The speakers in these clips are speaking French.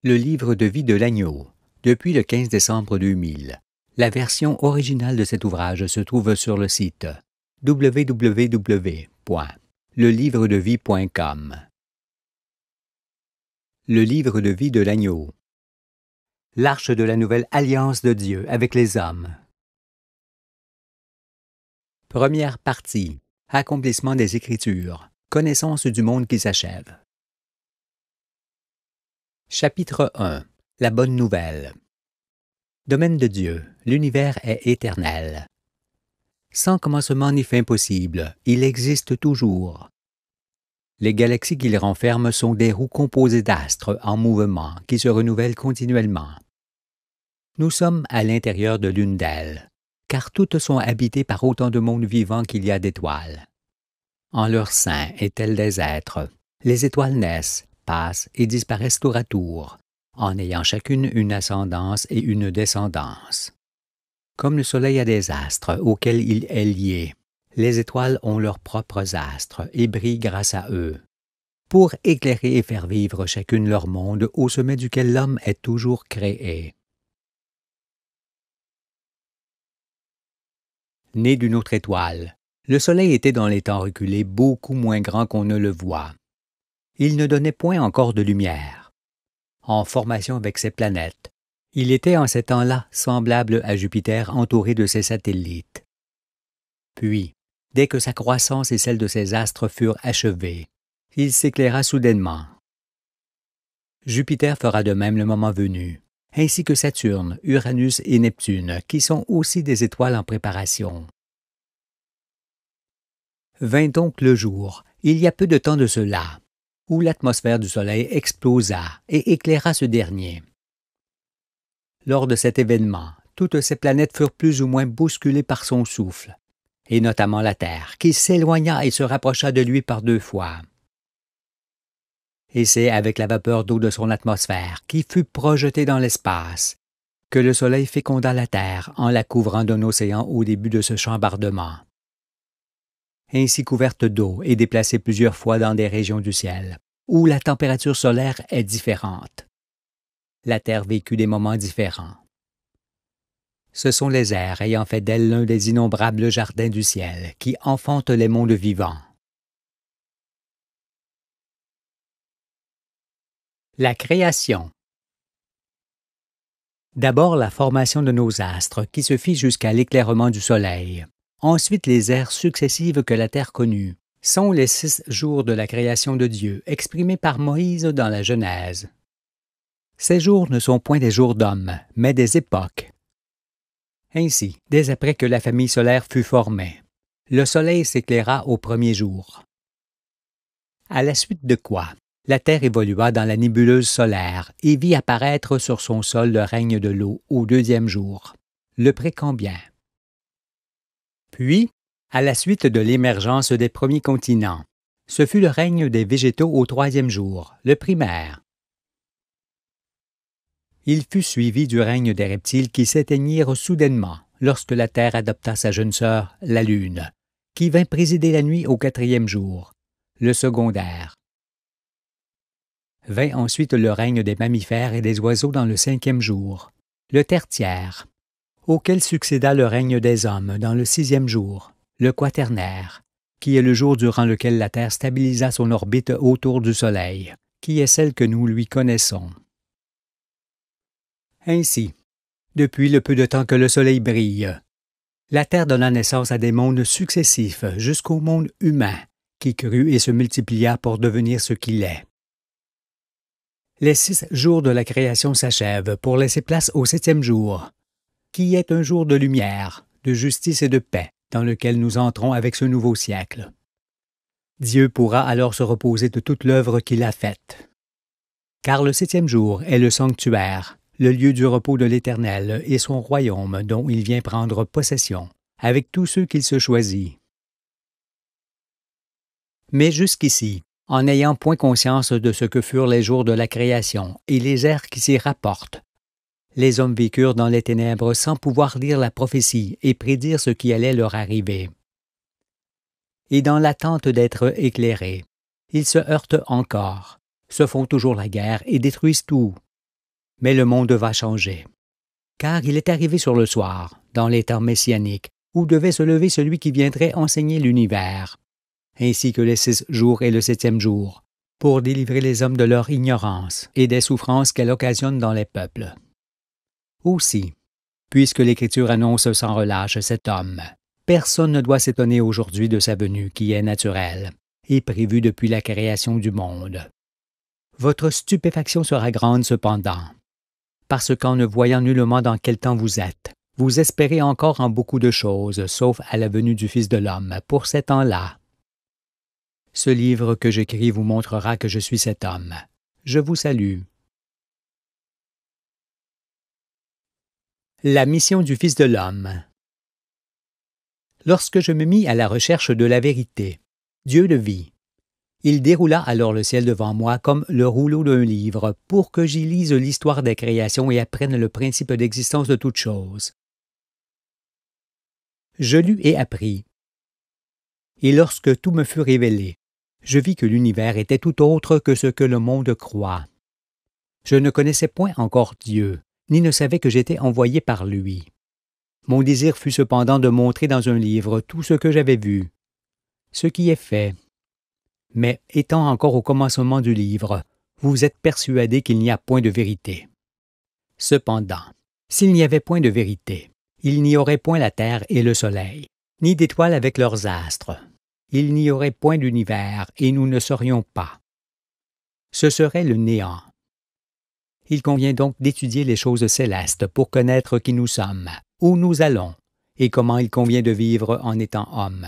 Le livre de vie de l'agneau, depuis le 15 décembre 2000. La version originale de cet ouvrage se trouve sur le site www.lelivredevie.com. Le livre de vie de l'agneau. L'arche de la nouvelle alliance de Dieu avec les hommes. Première partie. Accomplissement des Écritures. Connaissance du monde qui s'achève. Chapitre 1. La bonne nouvelle. Domaine de Dieu, l'univers est éternel. Sans commencement ni fin possible, il existe toujours. Les galaxies qu'il renferme sont des roues composées d'astres en mouvement qui se renouvellent continuellement. Nous sommes à l'intérieur de l'une d'elles, car toutes sont habitées par autant de mondes vivants qu'il y a d'étoiles. En leur sein est tel des êtres. Les étoiles naissent, passent et disparaissent tour à tour, en ayant chacune une ascendance et une descendance. Comme le Soleil a des astres auxquels il est lié, les étoiles ont leurs propres astres et brillent grâce à eux, pour éclairer et faire vivre chacune leur monde au sommet duquel l'homme est toujours créé. Né d'une autre étoile, le Soleil était dans les temps reculés beaucoup moins grand qu'on ne le voit. Il ne donnait point encore de lumière. En formation avec ses planètes, il était en ces temps-là semblable à Jupiter entouré de ses satellites. Puis, dès que sa croissance et celle de ses astres furent achevées, il s'éclaira soudainement. Jupiter fera de même le moment venu, ainsi que Saturne, Uranus et Neptune, qui sont aussi des étoiles en préparation. Vint donc le jour, il y a peu de temps de cela, où l'atmosphère du Soleil explosa et éclaira ce dernier. Lors de cet événement, toutes ces planètes furent plus ou moins bousculées par son souffle, et notamment la Terre, qui s'éloigna et se rapprocha de lui par 2 fois. Et c'est avec la vapeur d'eau de son atmosphère, qui fut projetée dans l'espace, que le Soleil féconda la Terre en la couvrant d'un océan au début de ce chambardement. Ainsi couverte d'eau et déplacée plusieurs fois dans des régions du ciel, où la température solaire est différente. La Terre vécut des moments différents. Ce sont les airs ayant fait d'elle l'un des innombrables jardins du ciel qui enfantent les mondes vivants. La création. D'abord la formation de nos astres qui se fit jusqu'à l'éclairement du Soleil. Ensuite les ères successives que la Terre connut sont les 6 jours de la création de Dieu exprimés par Moïse dans la Genèse. Ces jours ne sont point des jours d'hommes, mais des époques. Ainsi, dès après que la famille solaire fut formée, le Soleil s'éclaira au premier jour. À la suite de quoi, la Terre évolua dans la nébuleuse solaire et vit apparaître sur son sol le règne de l'eau au 2e jour, le Précambien. Puis, à la suite de l'émergence des premiers continents, ce fut le règne des végétaux au 3e jour, le Primaire. Il fut suivi du règne des reptiles qui s'éteignirent soudainement lorsque la Terre adopta sa jeune sœur, la Lune, qui vint présider la nuit au 4e jour, le secondaire. Vint ensuite le règne des mammifères et des oiseaux dans le 5e jour, le tertiaire, auquel succéda le règne des hommes dans le 6e jour, le quaternaire, qui est le jour durant lequel la Terre stabilisa son orbite autour du Soleil, qui est celle que nous lui connaissons. Ainsi, depuis le peu de temps que le Soleil brille, la Terre donna naissance à des mondes successifs jusqu'au monde humain, qui crut et se multiplia pour devenir ce qu'il est. Les 6 jours de la création s'achèvent pour laisser place au 7e jour, qui est un jour de lumière, de justice et de paix, dans lequel nous entrons avec ce nouveau siècle. Dieu pourra alors se reposer de toute l'œuvre qu'il a faite. Car le 7e jour est le sanctuaire, le lieu du repos de l'Éternel et son royaume dont il vient prendre possession, avec tous ceux qu'il se choisit. Mais jusqu'ici, en n'ayant point conscience de ce que furent les jours de la création et les ères qui s'y rapportent, les hommes vécurent dans les ténèbres sans pouvoir lire la prophétie et prédire ce qui allait leur arriver. Et dans l'attente d'être éclairés, ils se heurtent encore, se font toujours la guerre et détruisent tout, Mais le monde va changer. Car il est arrivé sur le soir, dans les temps messianiques, où devait se lever celui qui viendrait enseigner l'univers, ainsi que les 6 jours et le 7e jour, pour délivrer les hommes de leur ignorance et des souffrances qu'elle occasionne dans les peuples. Aussi, puisque l'Écriture annonce sans relâche cet homme, personne ne doit s'étonner aujourd'hui de sa venue qui est naturelle et prévue depuis la création du monde. Votre stupéfaction sera grande cependant, parce qu'en ne voyant nullement dans quel temps vous êtes, vous espérez encore en beaucoup de choses, sauf à la venue du Fils de l'homme, pour ces temps-là. Ce livre que j'écris vous montrera que je suis cet homme. Je vous salue. La mission du Fils de l'homme. Lorsque je me mis à la recherche de la vérité, Dieu le vit. Il déroula alors le ciel devant moi comme le rouleau d'un livre pour que j'y lise l'histoire des créations et apprenne le principe d'existence de toutes choses. Je lus et appris. Et lorsque tout me fut révélé, je vis que l'univers était tout autre que ce que le monde croit. Je ne connaissais point encore Dieu, ni ne savais que j'étais envoyé par lui. Mon désir fut cependant de montrer dans un livre tout ce que j'avais vu, ce qui est fait. Mais étant encore au commencement du livre, vous êtes persuadés qu'il n'y a point de vérité. Cependant, s'il n'y avait point de vérité, il n'y aurait point la terre et le soleil, ni d'étoiles avec leurs astres. Il n'y aurait point d'univers et nous ne serions pas. Ce serait le néant. Il convient donc d'étudier les choses célestes pour connaître qui nous sommes, où nous allons, et comment il convient de vivre en étant homme.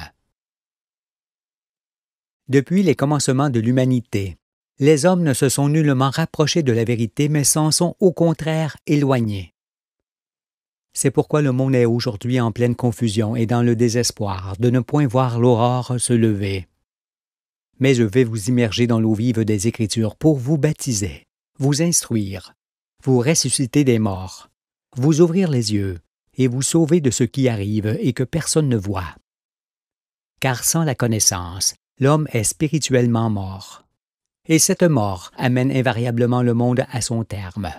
Depuis les commencements de l'humanité, les hommes ne se sont nullement rapprochés de la vérité, mais s'en sont au contraire éloignés. C'est pourquoi le monde est aujourd'hui en pleine confusion et dans le désespoir de ne point voir l'aurore se lever. Mais je vais vous immerger dans l'eau vive des Écritures pour vous baptiser, vous instruire, vous ressusciter des morts, vous ouvrir les yeux et vous sauver de ce qui arrive et que personne ne voit. Car sans la connaissance, l'homme est spirituellement mort. Et cette mort amène invariablement le monde à son terme.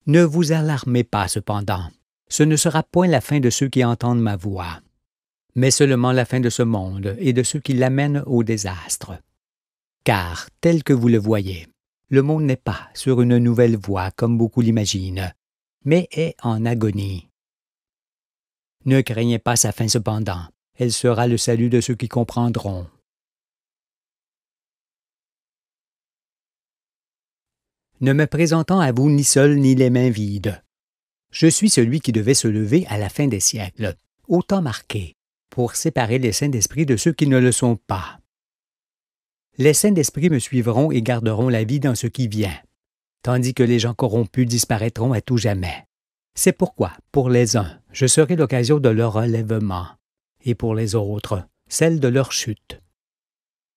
Ne vous alarmez pas cependant. Ce ne sera point la fin de ceux qui entendent ma voix, mais seulement la fin de ce monde et de ceux qui l'amènent au désastre. Car, tel que vous le voyez, le monde n'est pas sur une nouvelle voie comme beaucoup l'imaginent, mais est en agonie. Ne craignez pas sa fin cependant, elle sera le salut de ceux qui comprendront. Ne me présentant à vous ni seul ni les mains vides. Je suis celui qui devait se lever à la fin des siècles, au temps marqué, pour séparer les saints d'esprit de ceux qui ne le sont pas. Les saints d'esprit me suivront et garderont la vie dans ce qui vient, tandis que les gens corrompus disparaîtront à tout jamais. C'est pourquoi, pour les uns, je serai l'occasion de leur relèvement, et pour les autres, celle de leur chute.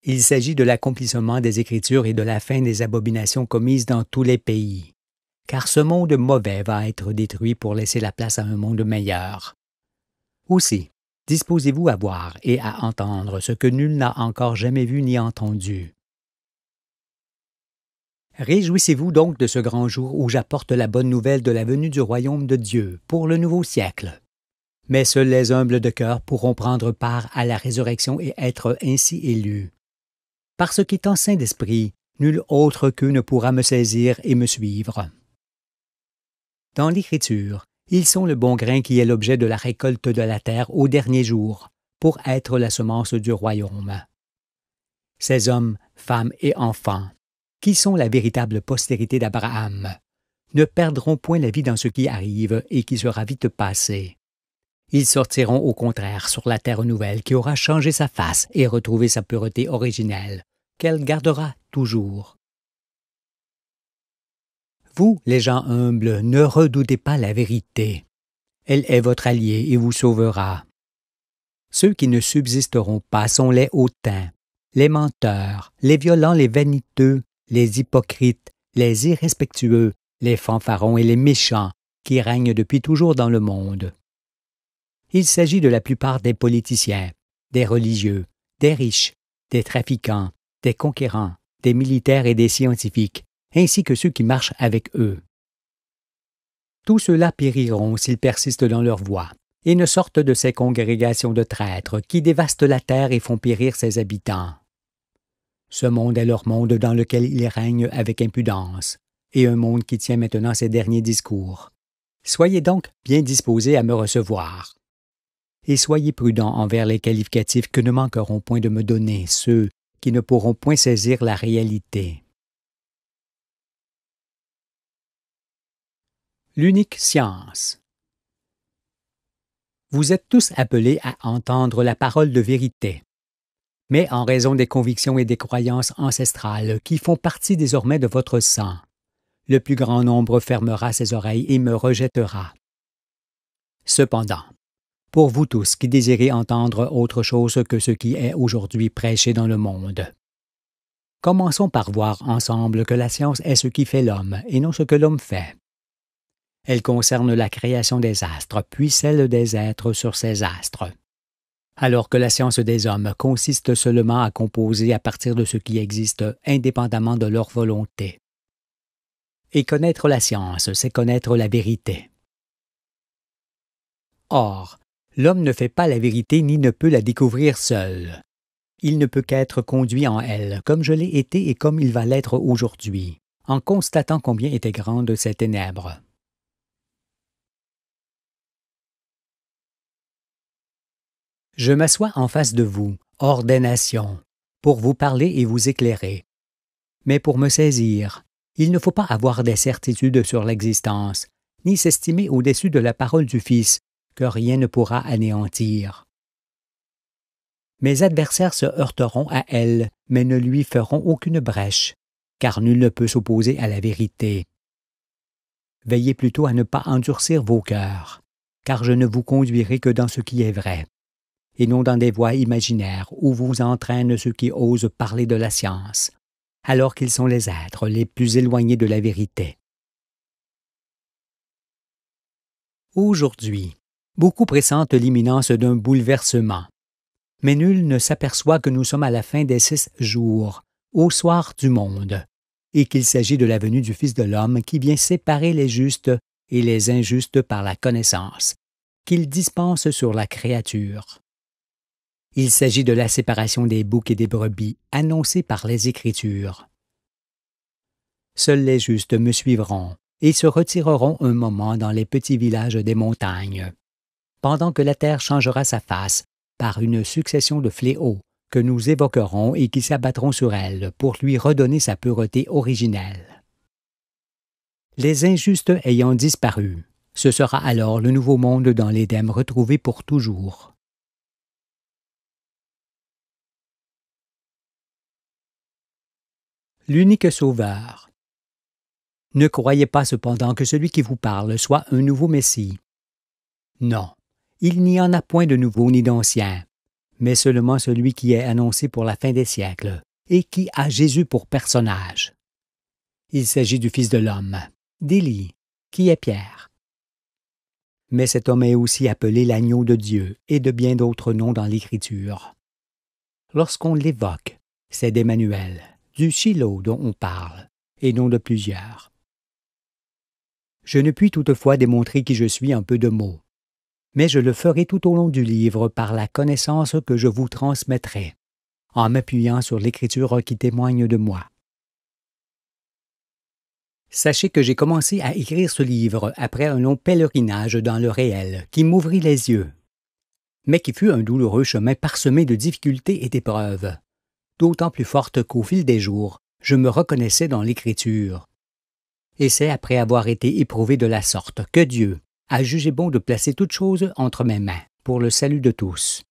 Il s'agit de l'accomplissement des Écritures et de la fin des abominations commises dans tous les pays, car ce monde mauvais va être détruit pour laisser la place à un monde meilleur. Aussi, disposez-vous à voir et à entendre ce que nul n'a encore jamais vu ni entendu. Réjouissez-vous donc de ce grand jour où j'apporte la bonne nouvelle de la venue du royaume de Dieu pour le nouveau siècle. Mais seuls les humbles de cœur pourront prendre part à la résurrection et être ainsi élus. Parce qu'étant saint d'esprit, nul autre qu'eux ne pourra me saisir et me suivre. Dans l'Écriture, ils sont le bon grain qui est l'objet de la récolte de la terre au dernier jour, pour être la semence du royaume. Ces hommes, femmes et enfants, qui sont la véritable postérité d'Abraham, ne perdront point la vie dans ce qui arrive et qui sera vite passé. Ils sortiront au contraire sur la terre nouvelle qui aura changé sa face et retrouvé sa pureté originelle, qu'elle gardera toujours. Vous, les gens humbles, ne redoutez pas la vérité. Elle est votre allié et vous sauvera. Ceux qui ne subsisteront pas sont les hautains, les menteurs, les violents, les vaniteux, les hypocrites, les irrespectueux, les fanfarons et les méchants qui règnent depuis toujours dans le monde. Il s'agit de la plupart des politiciens, des religieux, des riches, des trafiquants, des conquérants, des militaires et des scientifiques, ainsi que ceux qui marchent avec eux. Tous ceux-là périront s'ils persistent dans leur voie, et ne sortent de ces congrégations de traîtres qui dévastent la terre et font périr ses habitants. Ce monde est leur monde dans lequel ils règnent avec impudence, et un monde qui tient maintenant ses derniers discours. Soyez donc bien disposés à me recevoir. Et soyez prudents envers les qualificatifs que ne manqueront point de me donner ceux qui ne pourront point saisir la réalité. L'unique science. Vous êtes tous appelés à entendre la parole de vérité. Mais en raison des convictions et des croyances ancestrales qui font partie désormais de votre sang, le plus grand nombre fermera ses oreilles et me rejettera. Cependant, pour vous tous qui désirez entendre autre chose que ce qui est aujourd'hui prêché dans le monde, commençons par voir ensemble que la science est ce qui fait l'homme et non ce que l'homme fait. Elle concerne la création des astres, puis celle des êtres sur ces astres. Alors que la science des hommes consiste seulement à composer à partir de ce qui existe indépendamment de leur volonté. Et connaître la science, c'est connaître la vérité. Or, l'homme ne fait pas la vérité ni ne peut la découvrir seul. Il ne peut qu'être conduit en elle, comme je l'ai été et comme il va l'être aujourd'hui, en constatant combien étaient grandes ces ténèbres. Je m'assois en face de vous, hors des nations, pour vous parler et vous éclairer. Mais pour me saisir, il ne faut pas avoir des certitudes sur l'existence, ni s'estimer au-dessus de la parole du Fils, que rien ne pourra anéantir. Mes adversaires se heurteront à elle, mais ne lui feront aucune brèche, car nul ne peut s'opposer à la vérité. Veillez plutôt à ne pas endurcir vos cœurs, car je ne vous conduirai que dans ce qui est vrai, et non dans des voies imaginaires où vous entraînent ceux qui osent parler de la science, alors qu'ils sont les êtres les plus éloignés de la vérité. Aujourd'hui, beaucoup pressentent l'imminence d'un bouleversement, mais nul ne s'aperçoit que nous sommes à la fin des 6 jours, au soir du monde, et qu'il s'agit de la venue du Fils de l'homme qui vient séparer les justes et les injustes par la connaissance, qu'il dispense sur la créature. Il s'agit de la séparation des boucs et des brebis, annoncée par les Écritures. Seuls les justes me suivront et se retireront un moment dans les petits villages des montagnes, pendant que la terre changera sa face par une succession de fléaux que nous évoquerons et qui s'abattront sur elle pour lui redonner sa pureté originelle. Les injustes ayant disparu, ce sera alors le nouveau monde dans l'Éden retrouvé pour toujours. L'unique Sauveur. Ne croyez pas cependant que celui qui vous parle soit un nouveau Messie. Non, il n'y en a point de nouveau ni d'ancien, mais seulement celui qui est annoncé pour la fin des siècles et qui a Jésus pour personnage. Il s'agit du Fils de l'homme, d'Élie, qui est Pierre. Mais cet homme est aussi appelé l'agneau de Dieu et de bien d'autres noms dans l'Écriture. Lorsqu'on l'évoque, c'est d'Emmanuel, du Shiloh dont on parle, et non de plusieurs. Je ne puis toutefois démontrer qui je suis en peu de mots, mais je le ferai tout au long du livre par la connaissance que je vous transmettrai, en m'appuyant sur l'Écriture qui témoigne de moi. Sachez que j'ai commencé à écrire ce livre après un long pèlerinage dans le réel qui m'ouvrit les yeux, mais qui fut un douloureux chemin parsemé de difficultés et d'épreuves, d'autant plus forte qu'au fil des jours, je me reconnaissais dans l'Écriture. Et c'est après avoir été éprouvé de la sorte que Dieu a jugé bon de placer toutes choses entre mes mains pour le salut de tous.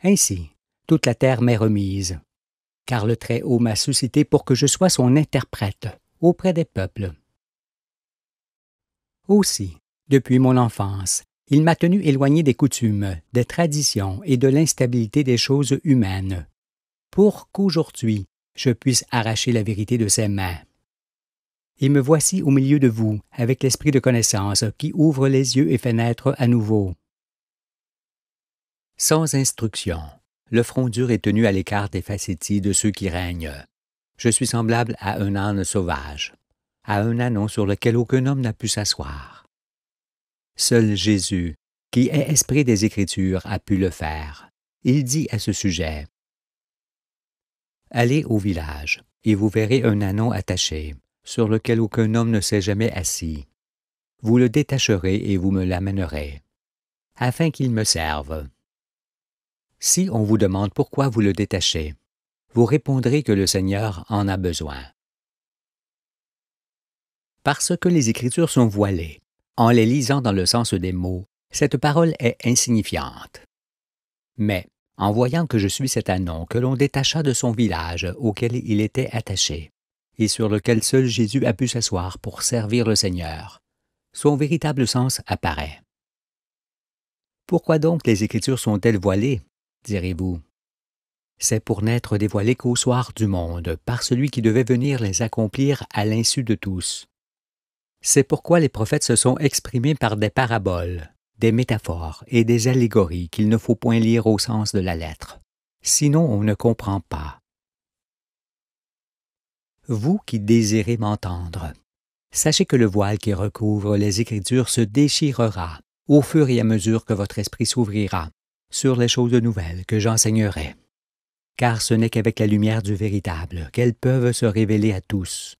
Ainsi, toute la terre m'est remise, car le Très-Haut m'a suscité pour que je sois son interprète auprès des peuples. Aussi, depuis mon enfance, il m'a tenu éloigné des coutumes, des traditions et de l'instabilité des choses humaines, pour qu'aujourd'hui je puisse arracher la vérité de ses mains. Et me voici au milieu de vous, avec l'esprit de connaissance qui ouvre les yeux et fait naître à nouveau. Sans instruction, le front dur est tenu à l'écart des facéties de ceux qui règnent. Je suis semblable à un âne sauvage. à un anon sur lequel aucun homme n'a pu s'asseoir. Seul Jésus, qui est esprit des Écritures, a pu le faire. Il dit à ce sujet: « Allez au village, et vous verrez un anon attaché, sur lequel aucun homme ne s'est jamais assis. Vous le détacherez et vous me l'amènerez, afin qu'il me serve. Si on vous demande pourquoi vous le détachez, vous répondrez que le Seigneur en a besoin. » Parce que les Écritures sont voilées, en les lisant dans le sens des mots, cette parole est insignifiante. Mais, en voyant que je suis cet anon que l'on détacha de son village auquel il était attaché, et sur lequel seul Jésus a pu s'asseoir pour servir le Seigneur, son véritable sens apparaît. Pourquoi donc les Écritures sont-elles voilées, direz-vous? C'est pour n'être dévoilées qu'au soir du monde, par celui qui devait venir les accomplir à l'insu de tous. C'est pourquoi les prophètes se sont exprimés par des paraboles, des métaphores et des allégories qu'il ne faut point lire au sens de la lettre, sinon on ne comprend pas. Vous qui désirez m'entendre, sachez que le voile qui recouvre les Écritures se déchirera au fur et à mesure que votre esprit s'ouvrira sur les choses nouvelles que j'enseignerai. Car ce n'est qu'avec la lumière du véritable qu'elles peuvent se révéler à tous.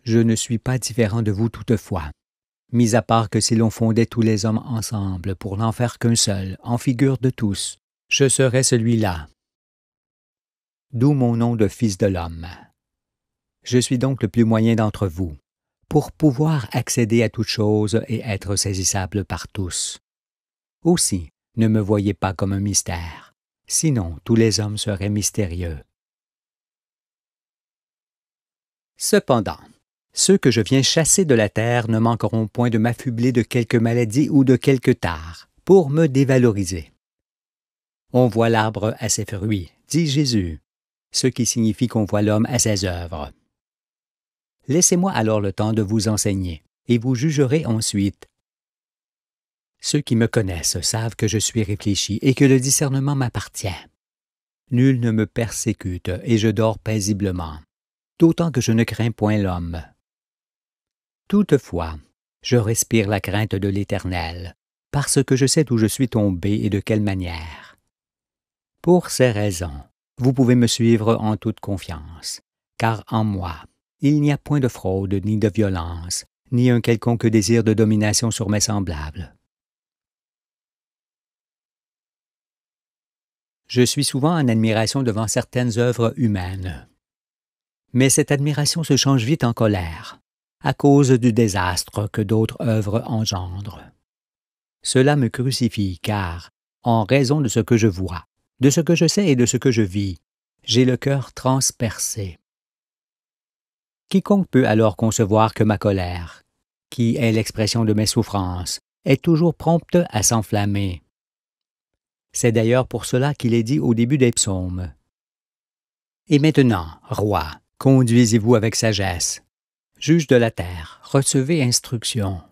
Je ne suis pas différent de vous toutefois, mis à part que si l'on fondait tous les hommes ensemble pour n'en faire qu'un seul, en figure de tous, je serais celui-là. D'où mon nom de Fils de l'homme. Je suis donc le plus moyen d'entre vous, pour pouvoir accéder à toutes choses et être saisissable par tous. Aussi, ne me voyez pas comme un mystère, sinon tous les hommes seraient mystérieux. Cependant, ceux que je viens chasser de la terre ne manqueront point de m'affubler de quelque maladie ou de quelque tare, pour me dévaloriser. On voit l'arbre à ses fruits, dit Jésus, ce qui signifie qu'on voit l'homme à ses œuvres. Laissez-moi alors le temps de vous enseigner, et vous jugerez ensuite. Ceux qui me connaissent savent que je suis réfléchi et que le discernement m'appartient. Nul ne me persécute et je dors paisiblement, d'autant que je ne crains point l'homme. Toutefois, je respire la crainte de l'Éternel, parce que je sais d'où je suis tombé et de quelle manière. Pour ces raisons, vous pouvez me suivre en toute confiance, car en moi, il n'y a point de fraude ni de violence, ni un quelconque désir de domination sur mes semblables. Je suis souvent en admiration devant certaines œuvres humaines. Mais cette admiration se change vite en colère, à cause du désastre que d'autres œuvres engendrent. Cela me crucifie car, en raison de ce que je vois, de ce que je sais et de ce que je vis, j'ai le cœur transpercé. Quiconque peut alors concevoir que ma colère, qui est l'expression de mes souffrances, est toujours prompte à s'enflammer. C'est d'ailleurs pour cela qu'il est dit au début des psaumes. « Et maintenant, roi, conduisez-vous avec sagesse. Juge de la terre, recevez instruction.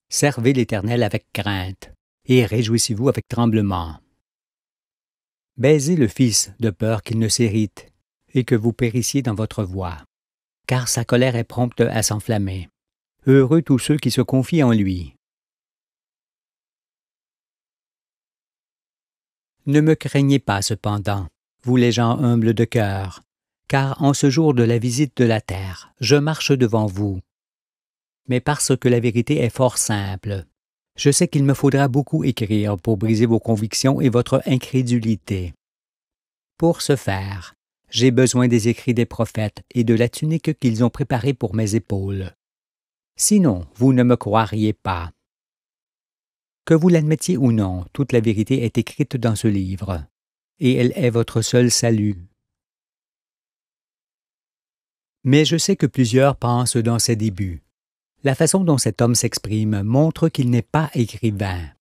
Servez l'Éternel avec crainte, et réjouissez-vous avec tremblement. Baisez le Fils de peur qu'il ne s'irrite, et que vous périssiez dans votre voie, car sa colère est prompte à s'enflammer. Heureux tous ceux qui se confient en lui. Ne me craignez pas cependant, vous les gens humbles de cœur, car en ce jour de la visite de la terre, je marche devant vous. Mais parce que la vérité est fort simple, je sais qu'il me faudra beaucoup écrire pour briser vos convictions et votre incrédulité. Pour ce faire, j'ai besoin des écrits des prophètes et de la tunique qu'ils ont préparée pour mes épaules. Sinon, vous ne me croiriez pas. Que vous l'admettiez ou non, toute la vérité est écrite dans ce livre, et elle est votre seul salut. Mais je sais que plusieurs pensent dans ses débuts. La façon dont cet homme s'exprime montre qu'il n'est pas écrivain.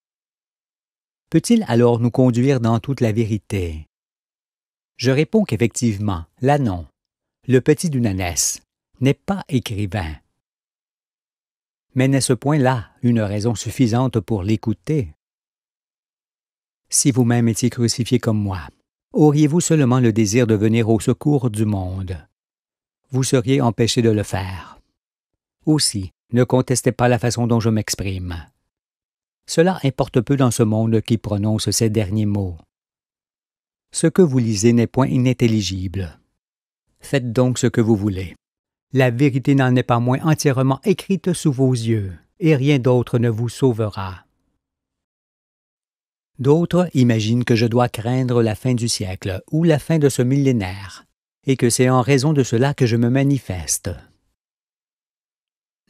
Peut-il alors nous conduire dans toute la vérité? Je réponds qu'effectivement, l'Anon, le petit d'une ânesse, n'est pas écrivain. Mais n'est-ce point là une raison suffisante pour l'écouter? Si vous-même étiez crucifié comme moi, auriez-vous seulement le désir de venir au secours du monde? Vous seriez empêché de le faire, Aussi, ne contestez pas la façon dont je m'exprime. Cela importe peu dans ce monde qui prononce ces derniers mots. Ce que vous lisez n'est point inintelligible. Faites donc ce que vous voulez. La vérité n'en est pas moins entièrement écrite sous vos yeux, et rien d'autre ne vous sauvera. D'autres imaginent que je dois craindre la fin du siècle ou la fin de ce millénaire, et que c'est en raison de cela que je me manifeste.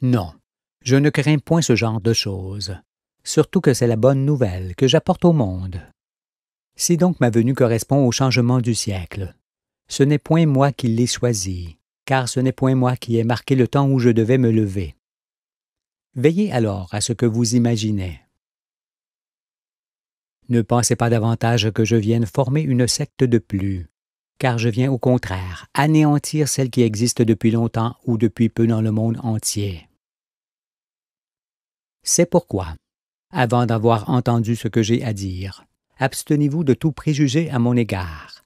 Non, je ne crains point ce genre de choses, surtout que c'est la bonne nouvelle que j'apporte au monde. Si donc ma venue correspond au changement du siècle, ce n'est point moi qui l'ai choisi, car ce n'est point moi qui ai marqué le temps où je devais me lever. Veillez alors à ce que vous imaginez. Ne pensez pas davantage que je vienne former une secte de plus, car je viens au contraire anéantir celle qui existe depuis longtemps ou depuis peu dans le monde entier. C'est pourquoi, avant d'avoir entendu ce que j'ai à dire, abstenez-vous de tout préjugé à mon égard.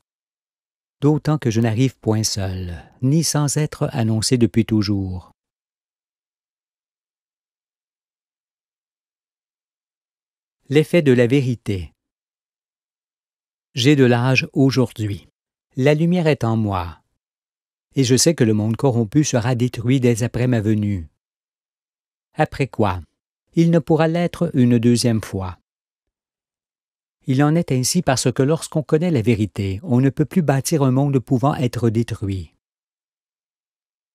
D'autant que je n'arrive point seul, ni sans être annoncé depuis toujours. L'effet de la vérité. J'ai de l'âge aujourd'hui. La lumière est en moi. Et je sais que le monde corrompu sera détruit dès après ma venue. Après quoi, il ne pourra l'être une deuxième fois. Il en est ainsi parce que lorsqu'on connaît la vérité, on ne peut plus bâtir un monde pouvant être détruit.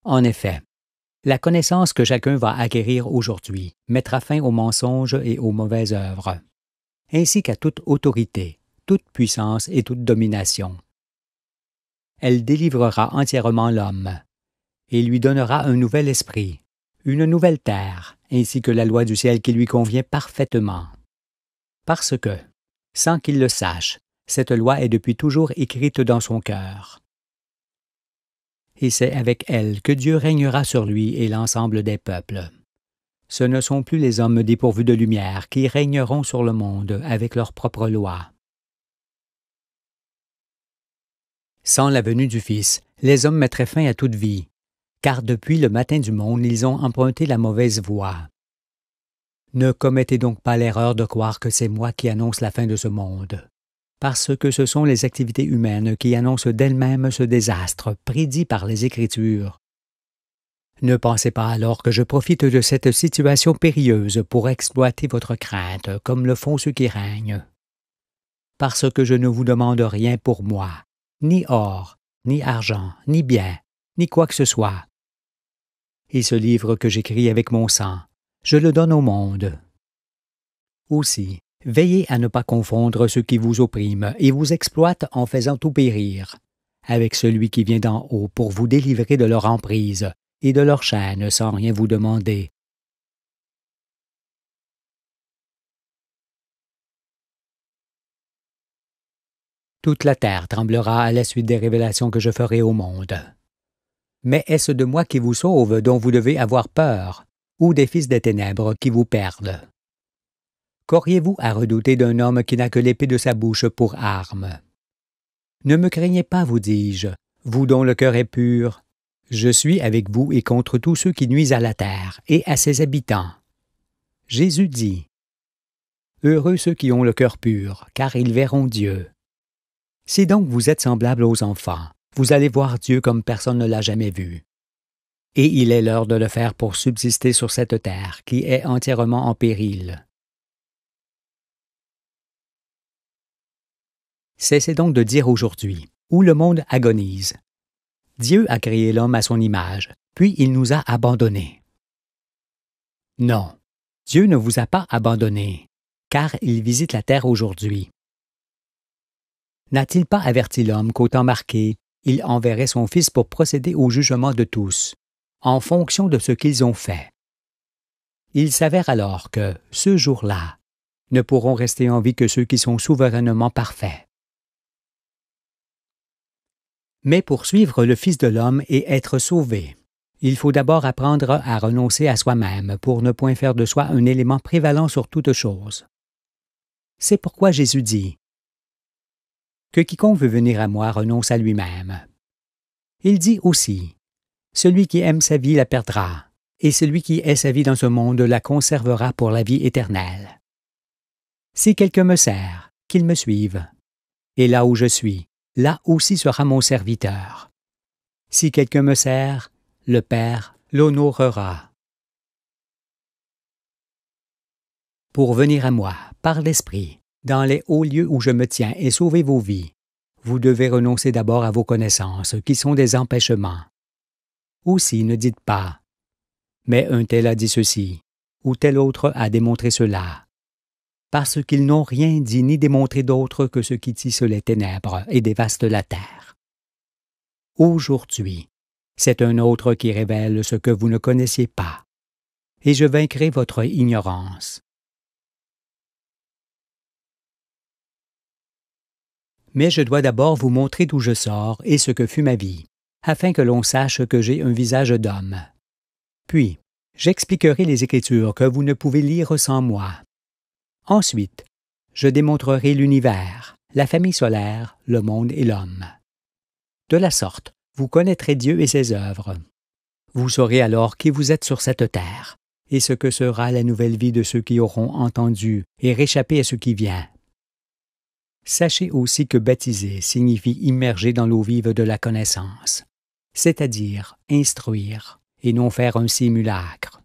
En effet, la connaissance que chacun va acquérir aujourd'hui mettra fin aux mensonges et aux mauvaises œuvres, ainsi qu'à toute autorité, toute puissance et toute domination. Elle délivrera entièrement l'homme, et lui donnera un nouvel esprit, une nouvelle terre, ainsi que la loi du ciel qui lui convient parfaitement. Parce que, sans qu'il le sache, cette loi est depuis toujours écrite dans son cœur. Et c'est avec elle que Dieu régnera sur lui et l'ensemble des peuples. Ce ne sont plus les hommes dépourvus de lumière qui régneront sur le monde avec leurs propres lois. Sans la venue du Fils, les hommes mettraient fin à toute vie, car depuis le matin du monde, ils ont emprunté la mauvaise voie. Ne commettez donc pas l'erreur de croire que c'est moi qui annonce la fin de ce monde, parce que ce sont les activités humaines qui annoncent d'elles-mêmes ce désastre prédit par les Écritures. Ne pensez pas alors que je profite de cette situation périlleuse pour exploiter votre crainte, comme le font ceux qui règnent. Parce que je ne vous demande rien pour moi, ni or, ni argent, ni bien, ni quoi que ce soit. Et ce livre que j'écris avec mon sang, je le donne au monde. Aussi, veillez à ne pas confondre ceux qui vous oppriment et vous exploitent en faisant tout périr, avec celui qui vient d'en haut pour vous délivrer de leur emprise et de leur chaîne sans rien vous demander. Toute la terre tremblera à la suite des révélations que je ferai au monde. Mais est-ce de moi qui vous sauve dont vous devez avoir peur, ou des fils des ténèbres qui vous perdent? Qu'auriez-vous à redouter d'un homme qui n'a que l'épée de sa bouche pour arme? Ne me craignez pas, vous dis-je, vous dont le cœur est pur. Je suis avec vous et contre tous ceux qui nuisent à la terre et à ses habitants. Jésus dit, « Heureux ceux qui ont le cœur pur, car ils verront Dieu. » Si donc vous êtes semblables aux enfants, vous allez voir Dieu comme personne ne l'a jamais vu. Et il est l'heure de le faire pour subsister sur cette terre qui est entièrement en péril. Cessez donc de dire aujourd'hui, où le monde agonise. Dieu a créé l'homme à son image, puis il nous a abandonnés. Non, Dieu ne vous a pas abandonnés, car il visite la terre aujourd'hui. N'a-t-il pas averti l'homme qu'au temps marqué, il enverrait son Fils pour procéder au jugement de tous, en fonction de ce qu'ils ont fait? Il s'avère alors que, ce jour-là, ne pourront rester en vie que ceux qui sont souverainement parfaits. Mais pour suivre le Fils de l'homme et être sauvé, il faut d'abord apprendre à renoncer à soi-même pour ne point faire de soi un élément prévalant sur toute chose. C'est pourquoi Jésus dit que quiconque veut venir à moi renonce à lui-même. Il dit aussi, celui qui aime sa vie la perdra, et celui qui ait sa vie dans ce monde la conservera pour la vie éternelle. Si quelqu'un me sert, qu'il me suive. Et là où je suis, là aussi sera mon serviteur. Si quelqu'un me sert, le Père l'honorera. Pour venir à moi, par l'Esprit, dans les hauts lieux où je me tiens et sauver vos vies, vous devez renoncer d'abord à vos connaissances, qui sont des empêchements. Aussi ne dites pas « Mais un tel a dit ceci » ou tel autre a démontré cela, parce qu'ils n'ont rien dit ni démontré d'autre que ce qui tisse les ténèbres et dévaste la terre. Aujourd'hui, c'est un autre qui révèle ce que vous ne connaissiez pas, et je vaincrai votre ignorance. Mais je dois d'abord vous montrer d'où je sors et ce que fut ma vie, afin que l'on sache que j'ai un visage d'homme. Puis, j'expliquerai les Écritures que vous ne pouvez lire sans moi. Ensuite, je démontrerai l'univers, la famille solaire, le monde et l'homme. De la sorte, vous connaîtrez Dieu et ses œuvres. Vous saurez alors qui vous êtes sur cette terre, et ce que sera la nouvelle vie de ceux qui auront entendu et réchappé à ce qui vient. Sachez aussi que baptiser signifie immerger dans l'eau vive de la connaissance, c'est-à-dire instruire et non faire un simulacre.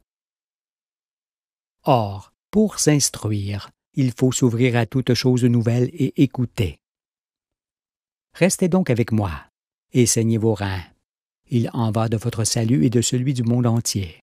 Or, pour s'instruire, il faut s'ouvrir à toute chose nouvelle et écouter. Restez donc avec moi et saignez vos reins. Il en va de votre salut et de celui du monde entier.